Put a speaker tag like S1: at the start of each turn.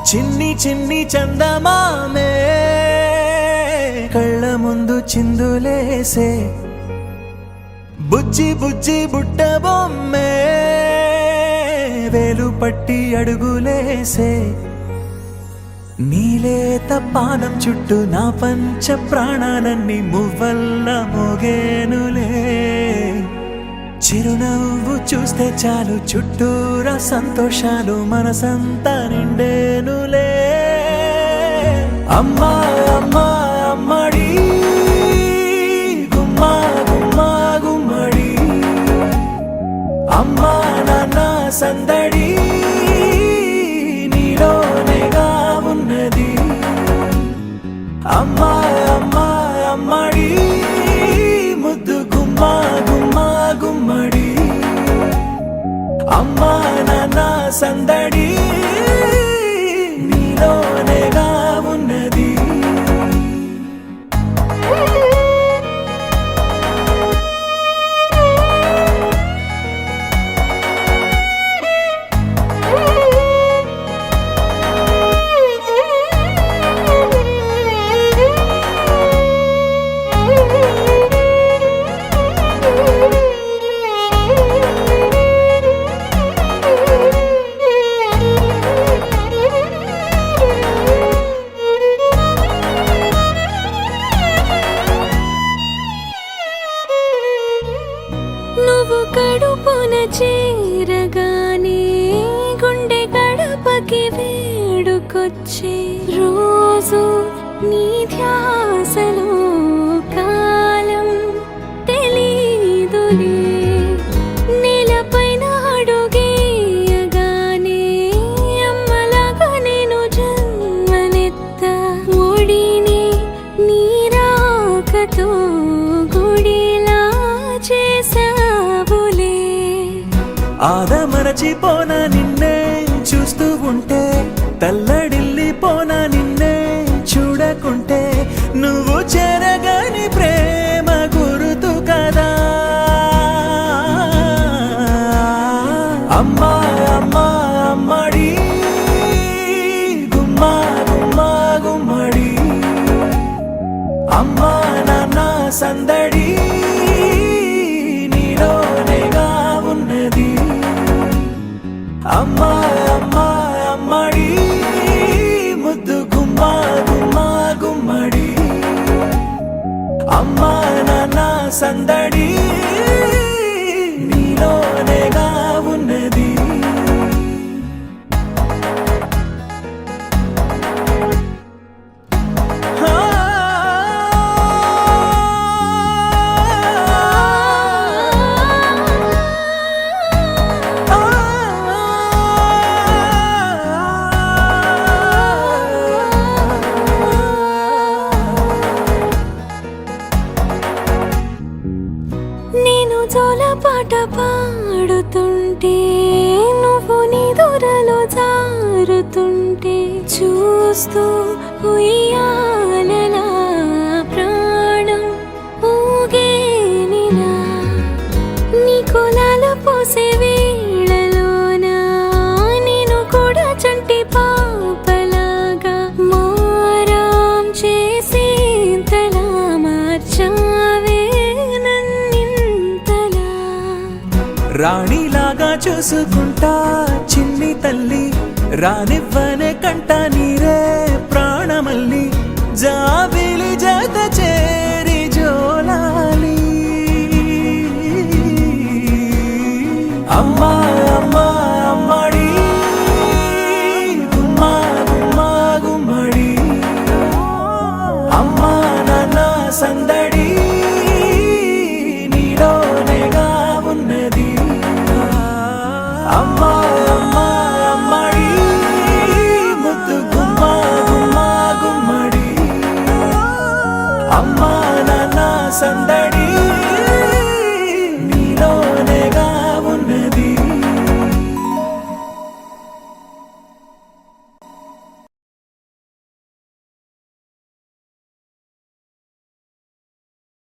S1: చిన్ని చిన్ని చందమామే కళ్ళ ముందు చిందులేసే బుజ్జి బుజ్జి బుట్ట బొమ్మే వేలు పట్టి అడుగులేసే నీలేత పానం చుట్టూ నా పంచ ప్రాణాలన్నీ మువ్వల్ల మోగేనులే చిరునవ్వు చూస్తే చాలు చుట్టూరా సంతోషాలు మనసంతా నిండేనులే అమ్మా అమ్మా అమ్మడి గుమ్మా గుమ్మా గుమ్మడి అమ్మా నాన్న సందడి నీలోనేగా ఉన్నది అమ్మా అమ్మా అమ్మడి ముద్దు గుమ్మా గుమ్మా గుమ్మడి అమ్మా నాన్న సందడి నీలోనేగా ఉన్నది
S2: నువ్వు కడుపున చేరగానే గుండె గడపకి వేడుకొచ్చే రోజు నీ ధ్యాసలో కాలం తెలీదులే నేలపైన అడుగేయగానే అమ్మలాగా నేను జన్మనెత్త ఒడిని నీ రాకతో గుడిలా చేసావులే
S1: ఆదమరచిపోనా నిన్నే చూస్తూ ఉంటే తల్లడిల్లిపోనా నిన్నే చూడకుంటే నువ్వు చెరగని ప్రేమ గురుతు కదా అమ్మా అమ్మా అమ్మడి గుమ్మా గుమ్మా గుమ్మడి అమ్మా నాన్న సందడి నీలోనేగా ఉన్నది అమ్మా అమ్మా అమ్మడి ముద్దు గుమ్మా గుమ్మా గుమ్మడి అమ్మా నాన్న సందడి నీలోనేగా ఉన్నది
S2: నేను జోలపాట పాడుతుంటే నువ్వు నీ దూరలో జారుతుంటే చూస్తూ ఉయ్యాలలా ప్రాణం ఊగేనిలా నీ కులాలు పోసే వేళలోనా నేను కూడా చంటి పాపలాగా మారాం చేసేంతలా మార్చావే
S1: రాణిలాగా చూసుకుంటా చిన్ని తల్లి రానివ్వనే కంట నీరే ప్రాణమల్లి జాబిలి జత చేరి